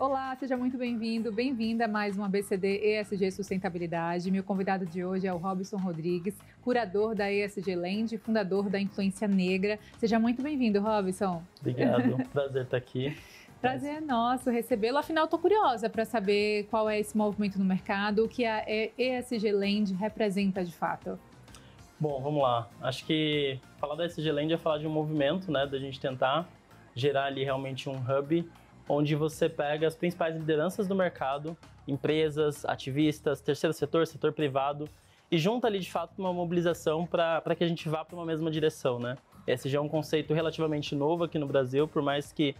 Olá, seja muito bem-vindo, bem-vinda a mais um ABCD ESG Sustentabilidade. Meu convidado de hoje é o Robson Rodrigues, curador da ESG Land, fundador da Influência Negra. Seja muito bem-vindo, Robson. Obrigado, prazer estar aqui. Prazer é nosso recebê-lo. Afinal, estou curiosa para saber qual é esse movimento no mercado, o que a ESG Land representa de fato. Bom, vamos lá. Acho que falar da ESG Land é falar de um movimento, né, da gente tentar gerar ali realmente um hub onde você pega as principais lideranças do mercado, empresas, ativistas, terceiro setor, setor privado, e junta ali de fato uma mobilização para que a gente vá para uma mesma direção, né? Esse já é um conceito relativamente novo aqui no Brasil, por mais que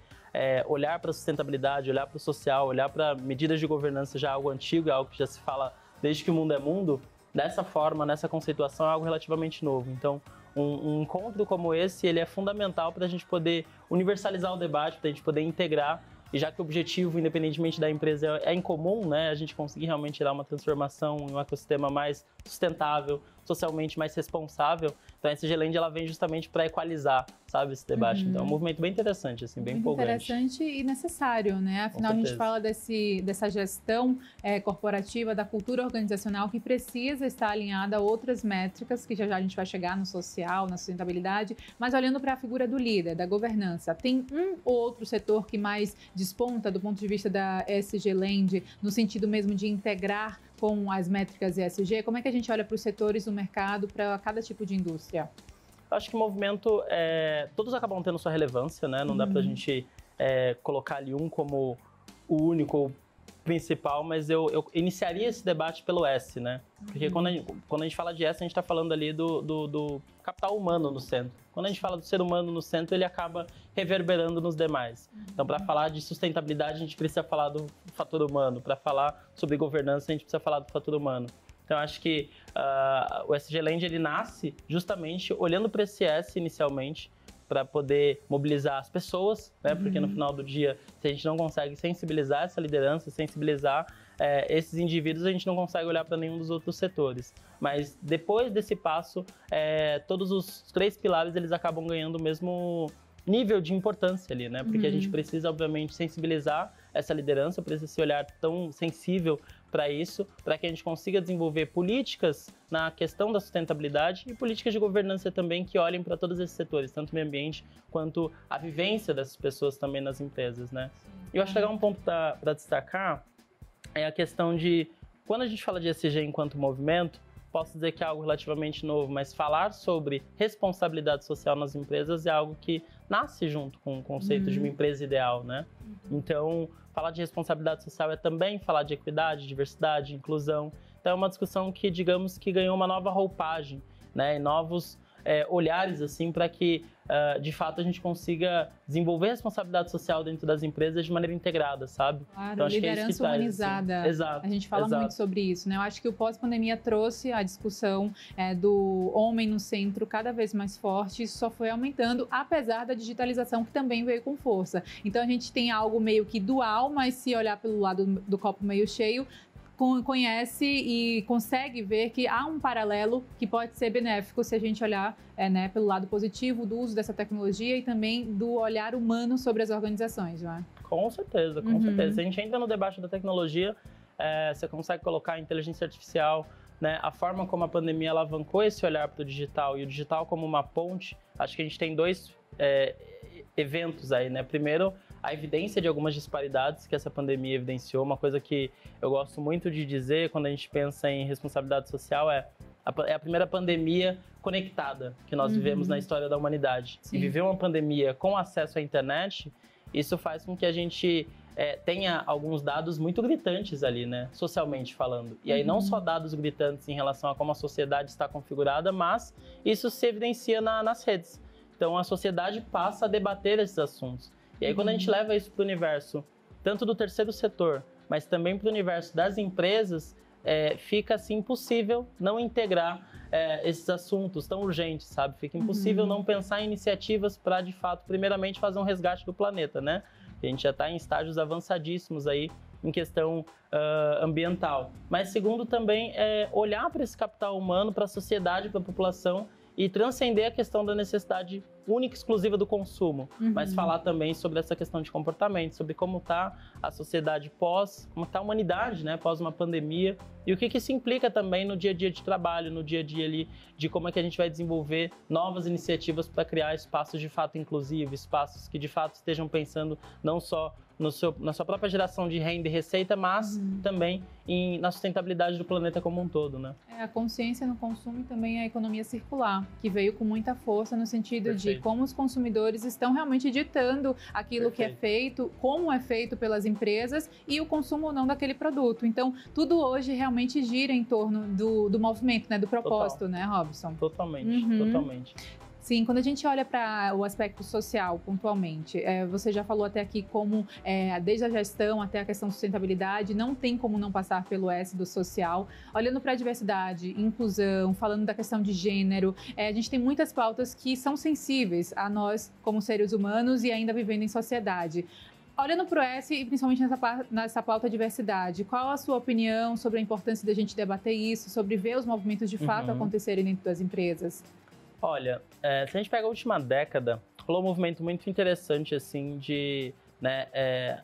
olhar para a sustentabilidade, olhar para o social, olhar para medidas de governança já é algo antigo, é algo que já se fala desde que o mundo é mundo, dessa forma, nessa conceituação é algo relativamente novo. Então, um encontro como esse, ele é fundamental para a gente poder universalizar o debate, para a gente poder integrar. E já que o objetivo, independentemente da empresa, é em comum, né, a gente conseguir realmente gerar uma transformação em um ecossistema mais sustentável, socialmente mais responsável, então a ESG Land ela vem justamente para equalizar, sabe, esse debate. Então é um movimento bem interessante, assim, bem empolgante. Interessante e necessário, né? Afinal, a gente fala dessa gestão corporativa, da cultura organizacional que precisa estar alinhada a outras métricas, que já a gente vai chegar no social, na sustentabilidade, mas olhando para a figura do líder, da governança, tem um ou outro setor que mais desponta do ponto de vista da ESG Land, no sentido mesmo de integrar com as métricas ESG? Como é que a gente olha para os setores do mercado, para cada tipo de indústria? Acho que o movimento, todos acabam tendo sua relevância, né? Não dá para a gente colocar ali um como o único principal, mas eu iniciaria esse debate pelo S, né? Porque quando a gente fala de S, a gente está falando ali do capital humano no centro. Quando a gente fala do ser humano no centro, ele acaba reverberando nos demais. Então, para falar de sustentabilidade, a gente precisa falar do fator humano. Para falar sobre governança, a gente precisa falar do fator humano. Então, acho que o ESG Land, ele nasce justamente olhando para esse S inicialmente, para poder mobilizar as pessoas, né? Porque no final do dia, se a gente não consegue sensibilizar essa liderança, sensibilizar esses indivíduos, a gente não consegue olhar para nenhum dos outros setores. Mas depois desse passo, todos os três pilares eles acabam ganhando o mesmo nível de importância ali, né? Porque a gente precisa, obviamente, sensibilizar essa liderança, precisa esse olhar tão sensível para isso, para que a gente consiga desenvolver políticas na questão da sustentabilidade e políticas de governança também que olhem para todos esses setores, tanto o meio ambiente quanto a vivência dessas pessoas também nas empresas, né? E eu acho legal um ponto para destacar é a questão de, quando a gente fala de ESG enquanto movimento, posso dizer que é algo relativamente novo, mas falar sobre responsabilidade social nas empresas é algo que nasce junto com o conceito de uma empresa ideal, né? Então, falar de responsabilidade social é também falar de equidade, diversidade, inclusão. Então, é uma discussão que, digamos, que ganhou uma nova roupagem, né? E novos olhares, assim, para que, de fato, a gente consiga desenvolver responsabilidade social dentro das empresas de maneira integrada, sabe? Claro, então, acho liderança que é isso que traz, humanizada. assim. Exato. A gente fala muito sobre isso, né? Eu acho que o pós-pandemia trouxe a discussão do homem no centro cada vez mais forte. Isso só foi aumentando, apesar da digitalização que também veio com força. Então, a gente tem algo meio que dual, mas se olhar pelo lado do copo meio cheio, conhece e consegue ver que há um paralelo que pode ser benéfico se a gente olhar né, pelo lado positivo do uso dessa tecnologia e também do olhar humano sobre as organizações, não é? Com certeza, com certeza. Se a gente entra no debate da tecnologia, você consegue colocar a inteligência artificial, né, a forma como a pandemia alavancou esse olhar para o digital e o digital como uma ponte. Acho que a gente tem dois eventos aí, né? Primeiro, a evidência de algumas disparidades que essa pandemia evidenciou. Uma coisa que eu gosto muito de dizer quando a gente pensa em responsabilidade social é a primeira pandemia conectada que nós vivemos na história da humanidade. Sim. E viver uma pandemia com acesso à internet, isso faz com que a gente tenha alguns dados muito gritantes ali, né? Socialmente falando. E aí não só dados gritantes em relação a como a sociedade está configurada, mas isso se evidencia nas redes. Então a sociedade passa a debater esses assuntos. E aí quando a gente leva isso para o universo, tanto do terceiro setor, mas também para o universo das empresas, fica assim impossível não integrar esses assuntos tão urgentes, sabe? Fica impossível não pensar em iniciativas para, de fato, primeiramente fazer um resgate do planeta, né? A gente já está em estágios avançadíssimos aí em questão ambiental. Mas segundo também olhar para esse capital humano, para a sociedade, para a população e transcender a questão da necessidade única e exclusiva do consumo, mas falar também sobre essa questão de comportamento, sobre como está a sociedade como está a humanidade, né, pós uma pandemia, e o que isso implica também no dia a dia de trabalho, no dia a dia ali, de como é que a gente vai desenvolver novas iniciativas para criar espaços de fato inclusivos, espaços que de fato estejam pensando não só na sua própria geração de renda e receita, mas também na sustentabilidade do planeta como um todo, né? A consciência no consumo e também a economia circular, que veio com muita força no sentido de como os consumidores estão realmente ditando aquilo que é feito, como é feito pelas empresas e o consumo ou não daquele produto. Então, tudo hoje realmente gira em torno do movimento, né? Do propósito, né, Robson? Totalmente, totalmente. Sim, quando a gente olha para o aspecto social, pontualmente, você já falou até aqui como, desde a gestão até a questão de sustentabilidade, não tem como não passar pelo S do social. Olhando para a diversidade, inclusão, falando da questão de gênero, a gente tem muitas pautas que são sensíveis a nós como seres humanos e ainda vivendo em sociedade. Olhando para o S e principalmente nessa pauta diversidade, qual a sua opinião sobre a importância da gente debater isso, sobre ver os movimentos de fato acontecerem dentro das empresas? Olha, se a gente pega a última década, rolou um movimento muito interessante, assim, de, né,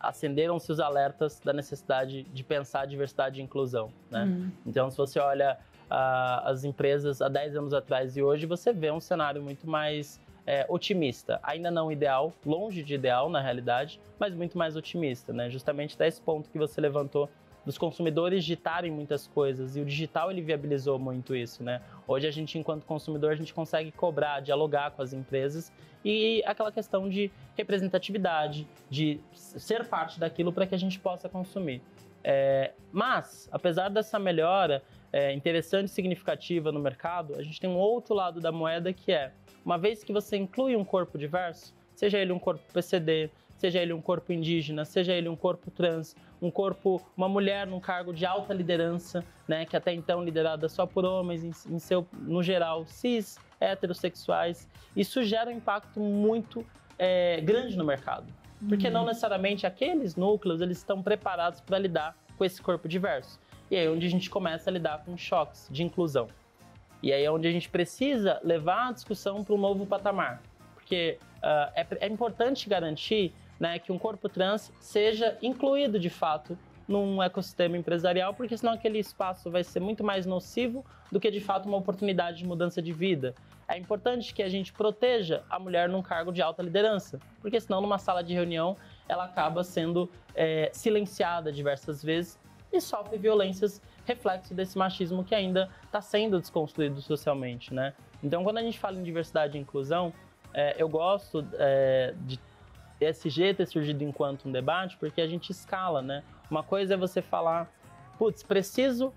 acenderam-se os alertas da necessidade de pensar diversidade e inclusão, né? Então, se você olha as empresas há 10 anos atrás e hoje, você vê um cenário muito mais otimista. Ainda não ideal, longe de ideal, na realidade, mas muito mais otimista, né? Justamente desse ponto que você levantou, dos consumidores digitarem muitas coisas, e o digital ele viabilizou muito isso, né? Hoje a gente, enquanto consumidor, a gente consegue cobrar, dialogar com as empresas e aquela questão de representatividade, de ser parte daquilo para que a gente possa consumir. Mas, apesar dessa melhora interessante e significativa no mercado, a gente tem um outro lado da moeda que uma vez que você inclui um corpo diverso, seja ele um corpo PCD, seja ele um corpo indígena, seja ele um corpo trans, uma mulher num cargo de alta liderança, né, que até então liderada só por homens, no geral, cis, heterossexuais, isso gera um impacto muito grande no mercado. Porque não necessariamente aqueles núcleos eles estão preparados para lidar com esse corpo diverso. E aí é onde a gente começa a lidar com choques de inclusão. E aí é onde a gente precisa levar a discussão para um novo patamar. Porque é importante garantir, né, que um corpo trans seja incluído de fato num ecossistema empresarial, porque senão aquele espaço vai ser muito mais nocivo do que de fato uma oportunidade de mudança de vida. É importante que a gente proteja a mulher num cargo de alta liderança, porque senão numa sala de reunião ela acaba sendo silenciada diversas vezes e sofre violências, reflexo desse machismo que ainda está sendo desconstruído socialmente, né? Então, quando a gente fala em diversidade e inclusão, eu gosto de ESG ter surgido enquanto um debate, porque a gente escala, né? Uma coisa é você falar, putz, preciso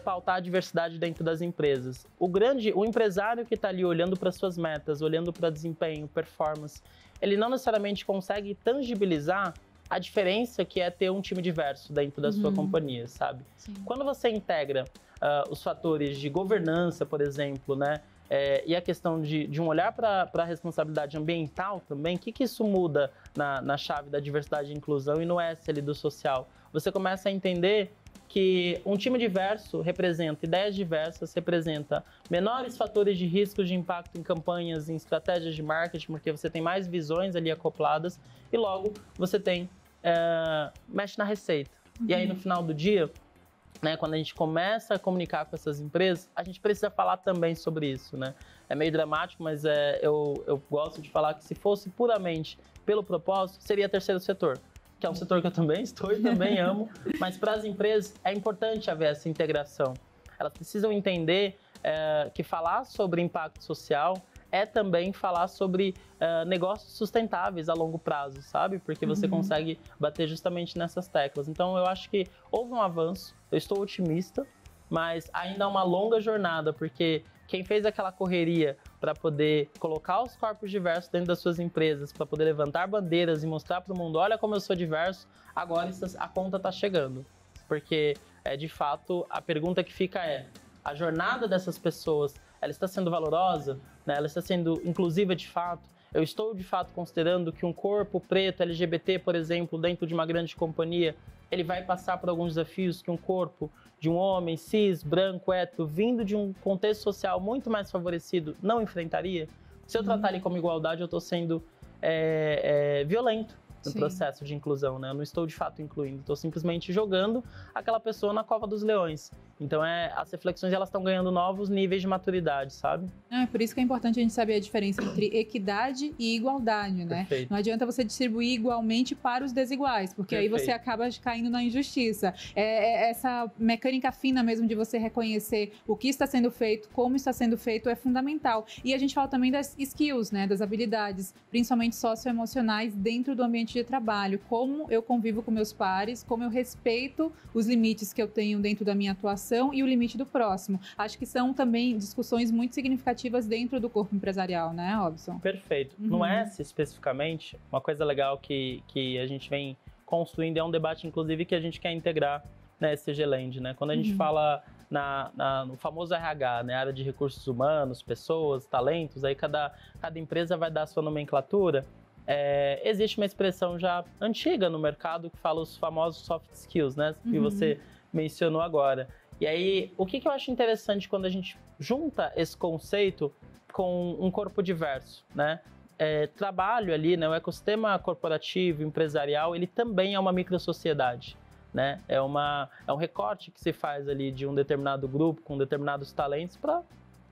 pautar a diversidade dentro das empresas. O empresário que está ali olhando para suas metas, olhando para desempenho, performance, ele não necessariamente consegue tangibilizar a diferença que é ter um time diverso dentro da sua companhia, sabe? Sim. Quando você integra os fatores de governança, por exemplo, né? E a questão de um olhar para a responsabilidade ambiental também, o que isso muda na chave da diversidade e inclusão e no S ali do social? Você começa a entender que um time diverso representa ideias diversas, representa menores fatores de risco de impacto em campanhas, em estratégias de marketing, porque você tem mais visões ali acopladas e logo você mexe na receita. E aí no final do dia, né, quando a gente começa a comunicar com essas empresas, a gente precisa falar também sobre isso, né? É meio dramático, mas eu gosto de falar que se fosse puramente pelo propósito, seria terceiro setor, que é um setor que eu também estou e também amo, mas para as empresas é importante haver essa integração. Elas precisam entender que falar sobre impacto social é também falar sobre negócios sustentáveis a longo prazo, sabe? Porque você consegue bater justamente nessas teclas. Então, eu acho que houve um avanço, eu estou otimista, mas ainda há uma longa jornada, porque quem fez aquela correria para poder colocar os corpos diversos dentro das suas empresas, para poder levantar bandeiras e mostrar para o mundo, olha como eu sou diverso, agora a conta está chegando. Porque, de fato, a pergunta que fica a jornada dessas pessoas, ela está sendo valorosa? Né? Ela está sendo inclusiva de fato? Eu estou, de fato, considerando que um corpo preto, LGBT, por exemplo, dentro de uma grande companhia, ele vai passar por alguns desafios que um corpo de um homem cis, branco, hétero, vindo de um contexto social muito mais favorecido, não enfrentaria? Se eu tratar ele como igualdade, eu estou sendo violento no processo de inclusão, né? Eu não estou de fato incluindo, estou simplesmente jogando aquela pessoa na cova dos leões. Então, as reflexões elas estão ganhando novos níveis de maturidade, sabe? Por isso que é importante a gente saber a diferença entre equidade e igualdade, né? Perfeito. Não adianta você distribuir igualmente para os desiguais, porque Perfeito. aí você acaba caindo na injustiça. Essa mecânica fina mesmo de você reconhecer o que está sendo feito, como está sendo feito, é fundamental. E a gente fala também das skills, né? Das habilidades, principalmente socioemocionais, dentro do ambiente de trabalho. Como eu convivo com meus pares, como eu respeito os limites que eu tenho dentro da minha atuação e o limite do próximo. Acho que são também discussões muito significativas dentro do corpo empresarial, né, Robson? Perfeito. No S, especificamente, uma coisa legal que a gente vem construindo é um debate, inclusive, que a gente quer integrar na SG Land, né? Quando a gente fala no famoso RH, né, área de recursos humanos, pessoas, talentos, aí cada empresa vai dar a sua nomenclatura. Existe uma expressão já antiga no mercado que fala os famosos soft skills, né? Que você mencionou agora. E aí, o que eu acho interessante quando a gente junta esse conceito com um corpo diverso, né? Trabalho ali, né? O ecossistema corporativo, empresarial, ele também é uma microsociedade, né? É um recorte que se faz ali de um determinado grupo com determinados talentos para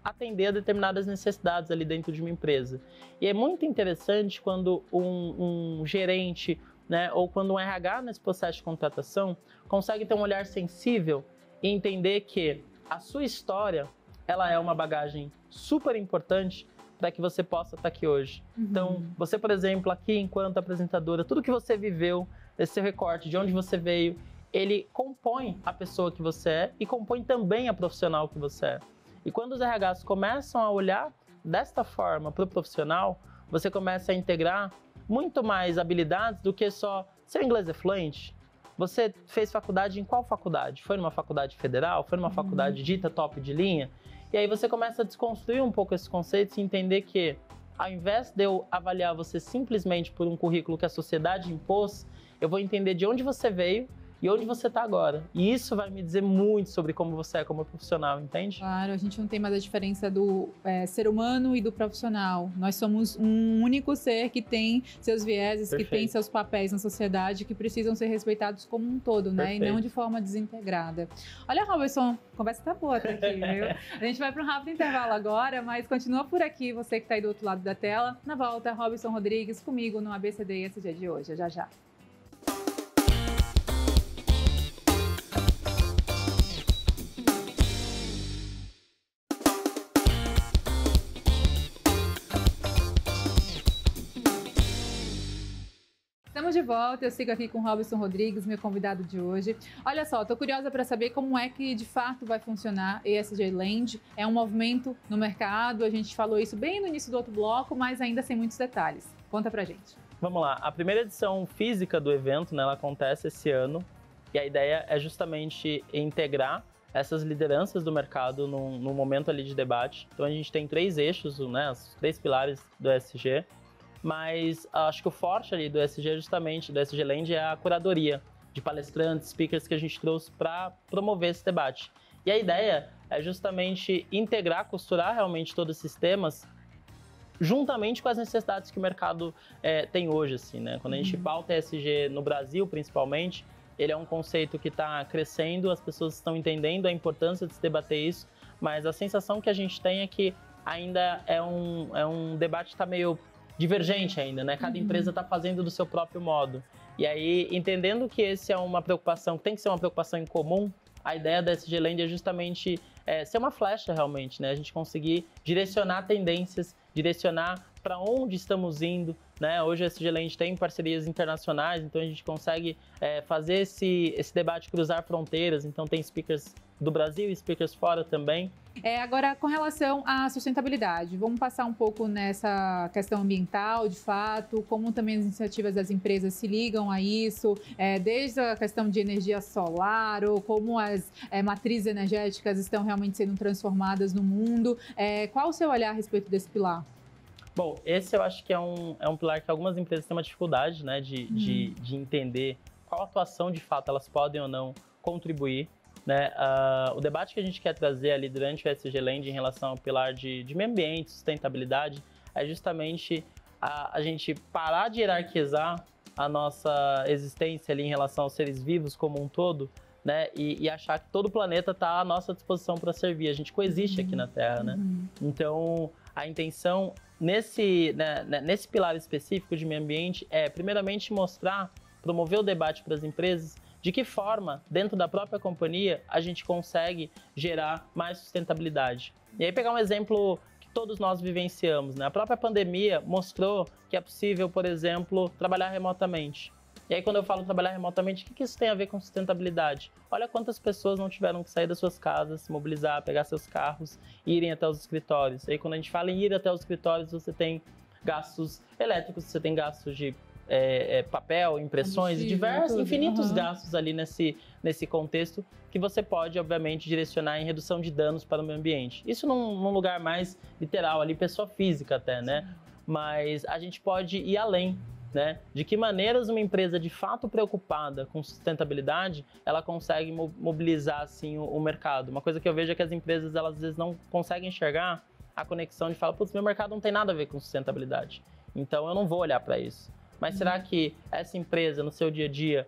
atender a determinadas necessidades ali dentro de uma empresa. E é muito interessante quando um gerente, né, ou quando um RH nesse processo de contratação consegue ter um olhar sensível e entender que a sua história, ela é uma bagagem super importante para que você possa estar aqui hoje. Então, você, por exemplo, aqui enquanto apresentadora, tudo que você viveu, esse seu recorte, de onde você veio, ele compõe a pessoa que você é e compõe também a profissional que você é. E quando os RHs começam a olhar desta forma para o profissional, você começa a integrar muito mais habilidades do que só seu inglês é fluente. Você fez faculdade em qual faculdade? Foi numa faculdade federal? Foi numa faculdade dita top de linha? E aí você começa a desconstruir um pouco esses conceitos e entender que, ao invés de eu avaliar você simplesmente por um currículo que a sociedade impôs, eu vou entender de onde você veio e onde você está agora. E isso vai me dizer muito sobre como você é como profissional, entende? Claro, a gente não tem mais a diferença do ser humano e do profissional. Nós somos um único ser que tem seus vieses, Perfeito. que tem seus papéis na sociedade, que precisam ser respeitados como um todo, né? Perfeito. E não de forma desintegrada. Olha, Robson, a conversa tá boa até aqui, viu? A gente vai para um rápido intervalo agora, mas continua por aqui, você que está aí do outro lado da tela. Na volta, Robson Rodrigues comigo no ABCD ESG de hoje. Já já. Estamos de volta, eu sigo aqui com o Robson Rodrigues, meu convidado de hoje. Olha só, estou curiosa para saber como é que de fato vai funcionar ESG Land. É um movimento no mercado, a gente falou isso bem no início do outro bloco, mas ainda sem muitos detalhes. Conta pra gente. Vamos lá, a primeira edição física do evento, né, ela acontece esse ano e a ideia é justamente integrar essas lideranças do mercado num momento ali de debate. Então a gente tem 3 eixos, né, os 3 pilares do ESG. Mas acho que o forte ali do ESG, justamente, do ESG Land, é a curadoria de palestrantes, speakers que a gente trouxe para promover esse debate. E a ideia é justamente integrar, costurar realmente todos esses temas juntamente com as necessidades que o mercado tem hoje, assim, né? Quando a gente pauta ESG no Brasil, principalmente, ele é um conceito que está crescendo, as pessoas estão entendendo a importância de se debater isso, mas a sensação que a gente tem é que ainda é um debate que está meio divergente ainda, né? Cada empresa está fazendo do seu próprio modo. E aí, entendendo que esse é uma preocupação, que tem que ser uma preocupação em comum, a ideia da SG Land é justamente ser uma flecha realmente, né? A gente conseguir direcionar tendências, direcionar para onde estamos indo, né? Hoje a SG Land tem parcerias internacionais, então a gente consegue fazer esse debate cruzar fronteiras, então tem speakers do Brasil e speakers fora também. Agora, com relação à sustentabilidade, vamos passar um pouco nessa questão ambiental, de fato, como também as iniciativas das empresas se ligam a isso, desde a questão de energia solar, ou como as matrizes energéticas estão realmente sendo transformadas no mundo. Qual o seu olhar a respeito desse pilar? Bom, esse eu acho que é um pilar que algumas empresas têm uma dificuldade, né, de entender qual atuação de fato elas podem ou não contribuir, né? O debate que a gente quer trazer ali durante o ESG Land em relação ao pilar de meio ambiente, sustentabilidade, é justamente a gente parar de hierarquizar a nossa existência ali em relação aos seres vivos como um todo, né? E achar que todo o planeta está à nossa disposição para servir. A gente coexiste aqui na Terra, né? Então, a intenção nesse pilar específico de meio ambiente é, primeiramente, promover o debate para as empresas de que forma, dentro da própria companhia, a gente consegue gerar mais sustentabilidade. E aí pegar um exemplo que todos nós vivenciamos, né? A própria pandemia mostrou que é possível, por exemplo, trabalhar remotamente. E aí quando eu falo trabalhar remotamente, o que isso tem a ver com sustentabilidade? Olha quantas pessoas não tiveram que sair das suas casas, se mobilizar, pegar seus carros e irem até os escritórios. E aí quando a gente fala em ir até os escritórios, você tem gastos elétricos, você tem gastos de papel, impressões, infinitos gastos ali nesse contexto que você pode, obviamente, direcionar em redução de danos para o meio ambiente. Isso num lugar mais literal, ali, pessoa física até, né? Mas a gente pode ir além, né? De que maneiras uma empresa de fato preocupada com sustentabilidade, ela consegue mobilizar, assim, o mercado. Uma coisa que eu vejo é que as empresas, elas às vezes não conseguem enxergar a conexão de falar, putz, meu mercado não tem nada a ver com sustentabilidade, então eu não vou olhar para isso. Mas será que essa empresa, no seu dia a dia,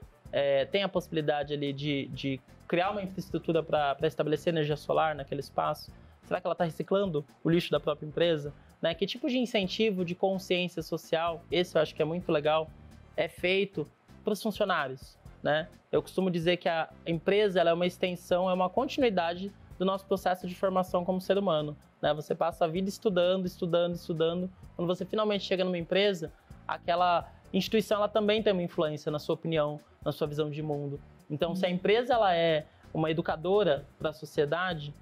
tem a possibilidade ali de criar uma infraestrutura para estabelecer energia solar naquele espaço? Será que ela está reciclando o lixo da própria empresa? Né? Que tipo de incentivo, de consciência social, esse eu acho que é muito legal, é feito para os funcionários? Né? Eu costumo dizer que a empresa ela é uma extensão, é uma continuidade do nosso processo de formação como ser humano. Né? Você passa a vida estudando. Quando você finalmente chega numa empresa, aquela instituição ela também tem uma influência na sua opinião, na sua visão de mundo. Então, se a empresa ela é uma educadora para a sociedade,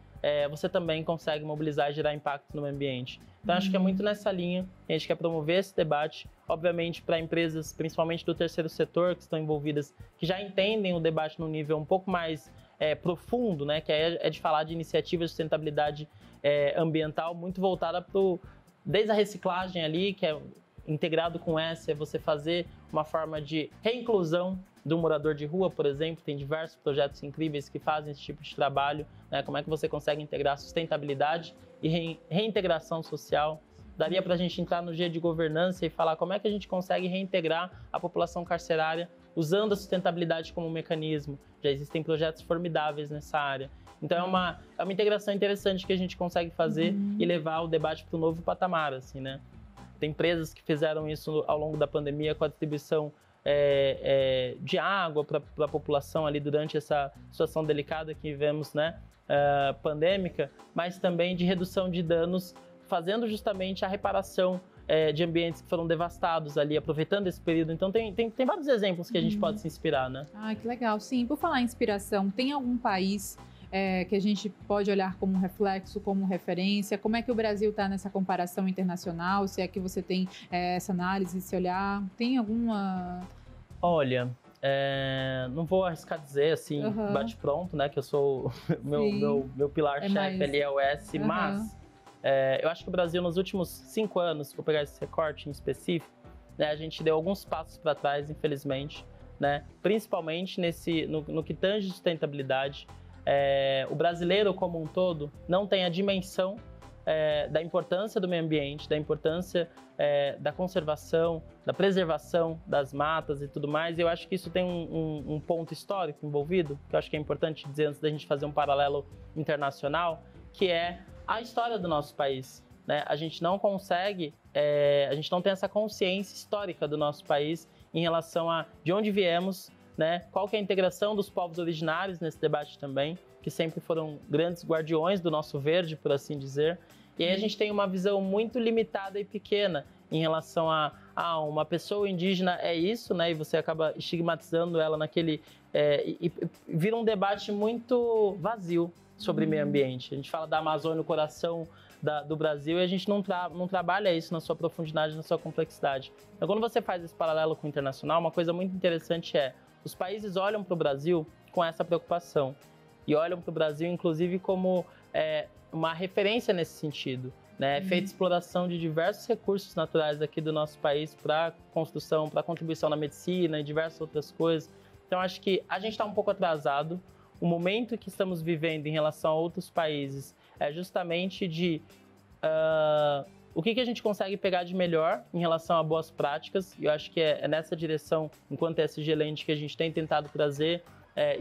você também consegue mobilizar e gerar impacto no meio ambiente. Então, acho que é muito nessa linha que a gente quer promover esse debate, obviamente para empresas, principalmente do terceiro setor, que estão envolvidas, que já entendem o debate num nível um pouco mais profundo, né, que é de falar de iniciativas de sustentabilidade ambiental, muito voltada desde a reciclagem ali, que é integrado com essa, é você fazer uma forma de reinclusão do morador de rua, por exemplo. Tem diversos projetos incríveis que fazem esse tipo de trabalho, né? Como é que você consegue integrar sustentabilidade e reintegração social. Daria para a gente entrar no dia de governança e falar como é que a gente consegue reintegrar a população carcerária usando a sustentabilidade como um mecanismo. Já existem projetos formidáveis nessa área. Então é uma integração interessante que a gente consegue fazer e levar o debate para um novo patamar, assim, né? Tem empresas que fizeram isso ao longo da pandemia com a distribuição de água para a população ali durante essa situação delicada que vivemos, né, pandêmica, mas também de redução de danos, fazendo justamente a reparação de ambientes que foram devastados ali, aproveitando esse período. Então tem vários exemplos que a gente pode se inspirar, né? Ah, que legal. Sim, por falar em inspiração, tem algum país que a gente pode olhar como reflexo, como referência? Como é que o Brasil está nessa comparação internacional? Se é que você tem essa análise, esse olhar? Tem alguma... Olha, não vou arriscar dizer assim, bate-pronto, né? Que eu sou... meu pilar-chefe ali é o S, mas eu acho que o Brasil nos últimos 5 anos, vou pegar esse recorte em específico, né, a gente deu alguns passos para trás, infelizmente, né? Principalmente no que tange sustentabilidade. O brasileiro como um todo não tem a dimensão da importância do meio ambiente, da importância da conservação, da preservação das matas e tudo mais. E eu acho que isso tem um ponto histórico envolvido, que eu acho que é importante dizer antes da gente fazer um paralelo internacional, que é a história do nosso país. Né? A gente não consegue, a gente não tem essa consciência histórica do nosso país em relação a de onde viemos, né? Qual que é a integração dos povos originários nesse debate também, que sempre foram grandes guardiões do nosso verde, por assim dizer. E aí a gente tem uma visão muito limitada e pequena em relação a uma pessoa indígena é isso, né? E você acaba estigmatizando ela naquele... e vira um debate muito vazio sobre meio ambiente. A gente fala da Amazônia, o coração do Brasil, e a gente não trabalha isso na sua profundidade, na sua complexidade. Então, quando você faz esse paralelo com o internacional, uma coisa muito interessante os países olham para o Brasil com essa preocupação e olham para o Brasil, inclusive, como uma referência nesse sentido. Né? É feita exploração de diversos recursos naturais aqui do nosso país para construção, para contribuição na medicina e diversas outras coisas. Então, acho que a gente está um pouco atrasado. O momento que estamos vivendo em relação a outros países é justamente de o que a gente consegue pegar de melhor em relação a boas práticas. E eu acho que é nessa direção, enquanto SG Land, que a gente tem tentado trazer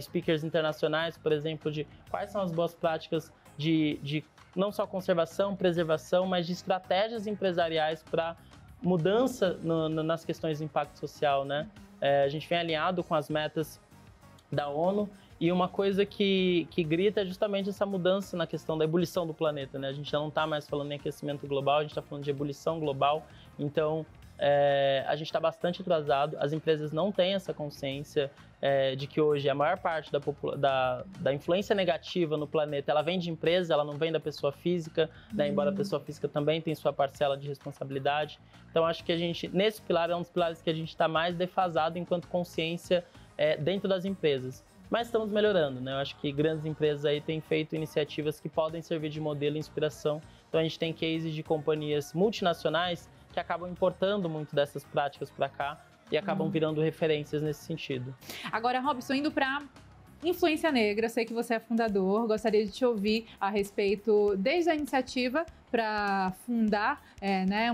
speakers internacionais, por exemplo, de quais são as boas práticas de não só conservação, preservação, mas de estratégias empresariais para mudança nas questões de impacto social, né? A gente vem alinhado com as metas da ONU e uma coisa que grita é justamente essa mudança na questão da ebulição do planeta, né? A gente já não está mais falando em aquecimento global, a gente está falando de ebulição global, então a gente está bastante atrasado, as empresas não têm essa consciência de que hoje a maior parte da influência negativa no planeta, ela vem de empresa, ela não vem da pessoa física, né? Embora a pessoa física também tenha sua parcela de responsabilidade. Então acho que a gente, nesse pilar, é um dos pilares que a gente está mais defasado enquanto consciência dentro das empresas. Mas estamos melhorando, né? Eu acho que grandes empresas aí têm feito iniciativas que podem servir de modelo e inspiração. Então a gente tem cases de companhias multinacionais que acabam importando muito dessas práticas para cá e acabam virando referências nesse sentido. Agora, Robson, indo para Influência Negra, sei que você é fundador, gostaria de te ouvir a respeito, desde a iniciativa para fundar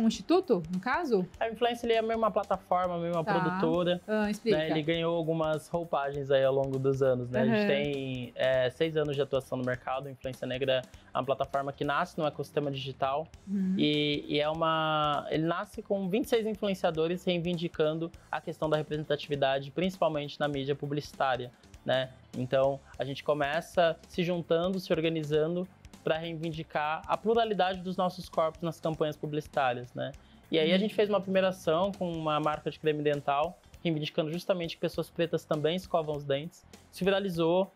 um instituto, no caso? A Influência ele é meio uma plataforma, meio uma produtora. Explica. Né? Ele ganhou algumas roupagens aí ao longo dos anos. Né? A gente tem 6 anos de atuação no mercado. A Influência Negra é uma plataforma que nasce no ecossistema digital e ele nasce com 26 influenciadores reivindicando a questão da representatividade, principalmente na mídia publicitária. Né? Então, a gente começa se juntando, se organizando para reivindicar a pluralidade dos nossos corpos nas campanhas publicitárias, né? E aí a gente fez uma primeira ação com uma marca de creme dental, reivindicando justamente que pessoas pretas também escovam os dentes. Isso viralizou,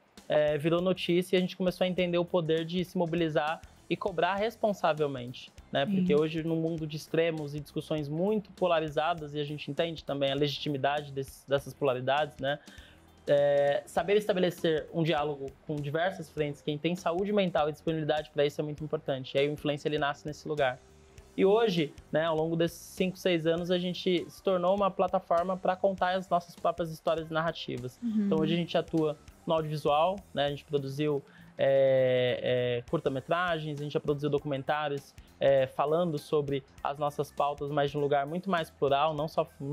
virou notícia e a gente começou a entender o poder de se mobilizar e cobrar responsavelmente, né? Porque hoje, no mundo de extremos e discussões muito polarizadas, e a gente entende também a legitimidade dessas polaridades, né? Saber estabelecer um diálogo com diversas frentes, quem tem saúde mental e disponibilidade para isso é muito importante. E aí o Influência ele nasce nesse lugar. E hoje, né, ao longo desses 5, 6 anos, a gente se tornou uma plataforma para contar as nossas próprias histórias e narrativas. Então hoje a gente atua no audiovisual, né, a gente produziu curta-metragens, a gente já produziu documentários falando sobre as nossas pautas, mas de um lugar muito mais plural, não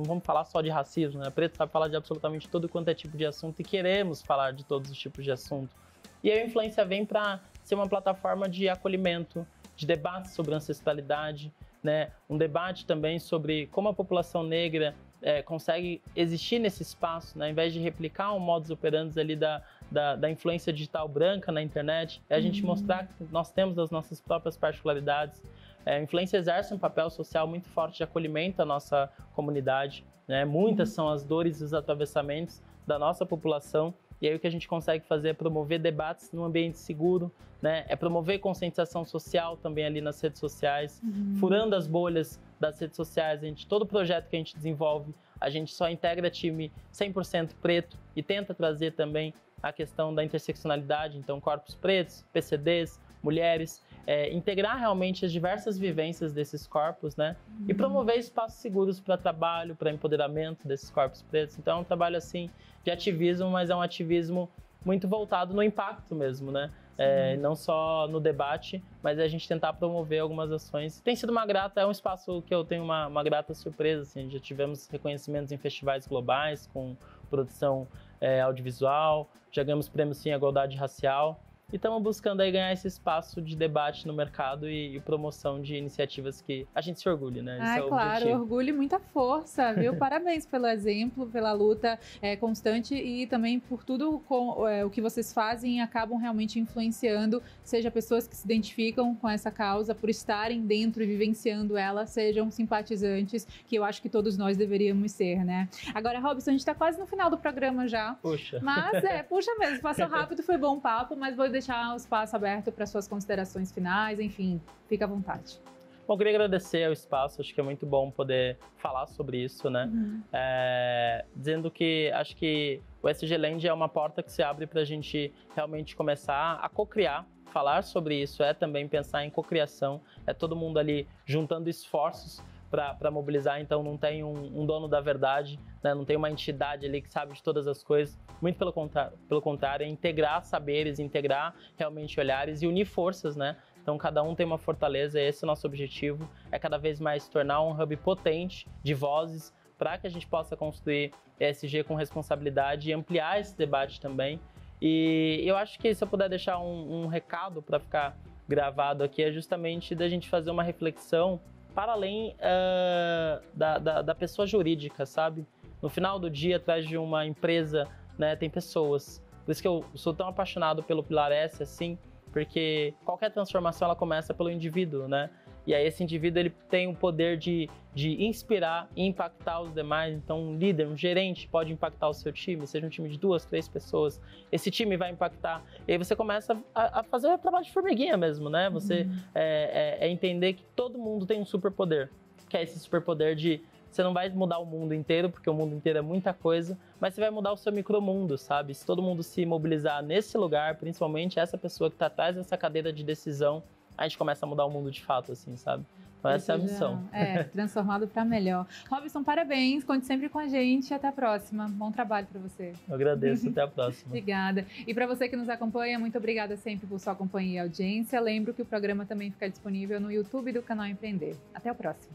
vamos falar só de racismo, né? Preto sabe falar de absolutamente todo quanto é tipo de assunto e queremos falar de todos os tipos de assunto. E a Influência vem para ser uma plataforma de acolhimento, de debate sobre ancestralidade, né? Um debate também sobre como a população negra consegue existir nesse espaço, né? Ao invés de replicar um modus operandi ali da influência digital branca na internet, é a gente mostrar que nós temos as nossas próprias particularidades. A Influência exerce um papel social muito forte de acolhimento à nossa comunidade, né? Muitas são as dores e os atravessamentos da nossa população, e aí o que a gente consegue fazer é promover debates num ambiente seguro, né? É promover conscientização social também ali nas redes sociais, furando as bolhas das redes sociais. Todo projeto que a gente desenvolve, a gente só integra time 100% preto e tenta trazer também a questão da interseccionalidade, então corpos pretos, PCDs, mulheres, integrar realmente as diversas vivências desses corpos, né? E promover espaços seguros para trabalho, para empoderamento desses corpos pretos. Então é um trabalho assim de ativismo, mas é um ativismo muito voltado no impacto mesmo, né? Não só no debate, mas a gente tentar promover algumas ações. Tem sido é um espaço que eu tenho uma grata surpresa, assim, já tivemos reconhecimentos em festivais globais com produção audiovisual, já ganhamos prêmios sim, em igualdade racial. E estamos buscando aí ganhar esse espaço de debate no mercado e promoção de iniciativas que a gente se orgulhe, né? Esse é o claro, objetivo. Orgulho e muita força, viu? Parabéns pelo exemplo, pela luta constante e também por tudo o que vocês fazem e acabam realmente influenciando, seja pessoas que se identificam com essa causa, por estarem dentro e vivenciando ela, sejam simpatizantes, que eu acho que todos nós deveríamos ser, né? Agora, Robson, a gente está quase no final do programa já. Puxa. Mas puxa mesmo, passou rápido, foi bom papo, mas vou deixar o espaço aberto para suas considerações finais, enfim, fica à vontade. Bom, eu queria agradecer ao espaço, acho que é muito bom poder falar sobre isso, né? Dizendo que acho que o SG Land é uma porta que se abre para a gente realmente começar a co-criar. Falar sobre isso também pensar em cocriação, todo mundo ali juntando esforços para mobilizar, então não tem um dono da verdade, né? Não tem uma entidade ali que sabe de todas as coisas, muito pelo contrário, é integrar saberes, integrar realmente olhares e unir forças, né? Então cada um tem uma fortaleza, esse é o nosso objetivo, é cada vez mais tornar um hub potente de vozes para que a gente possa construir ESG com responsabilidade e ampliar esse debate também. E eu acho que se eu puder deixar um recado para ficar gravado aqui, é justamente da gente fazer uma reflexão para além da pessoa jurídica, sabe? No final do dia, atrás de uma empresa, né, tem pessoas. Por isso que eu sou tão apaixonado pelo Pilar S, assim, porque qualquer transformação ela começa pelo indivíduo, né? E aí esse indivíduo ele tem o poder de inspirar e impactar os demais. Então um líder, um gerente pode impactar o seu time, seja um time de 2, 3 pessoas. Esse time vai impactar. E aí você começa a fazer o trabalho de formiguinha mesmo, né? Você entender que todo mundo tem um superpoder. Que é esse superpoder de... Você não vai mudar o mundo inteiro, porque o mundo inteiro é muita coisa, mas você vai mudar o seu micromundo, sabe? Se todo mundo se mobilizar nesse lugar, principalmente essa pessoa que está atrás dessa cadeira de decisão, a gente começa a mudar o mundo de fato, assim, sabe? Então essa é a missão. Transformado para melhor. Robson, parabéns, conte sempre com a gente, até a próxima. Bom trabalho para você. Eu agradeço, até a próxima. Obrigada. E para você que nos acompanha, muito obrigada sempre por sua companhia e audiência. Lembro que o programa também fica disponível no YouTube do canal Empreender. Até o próximo.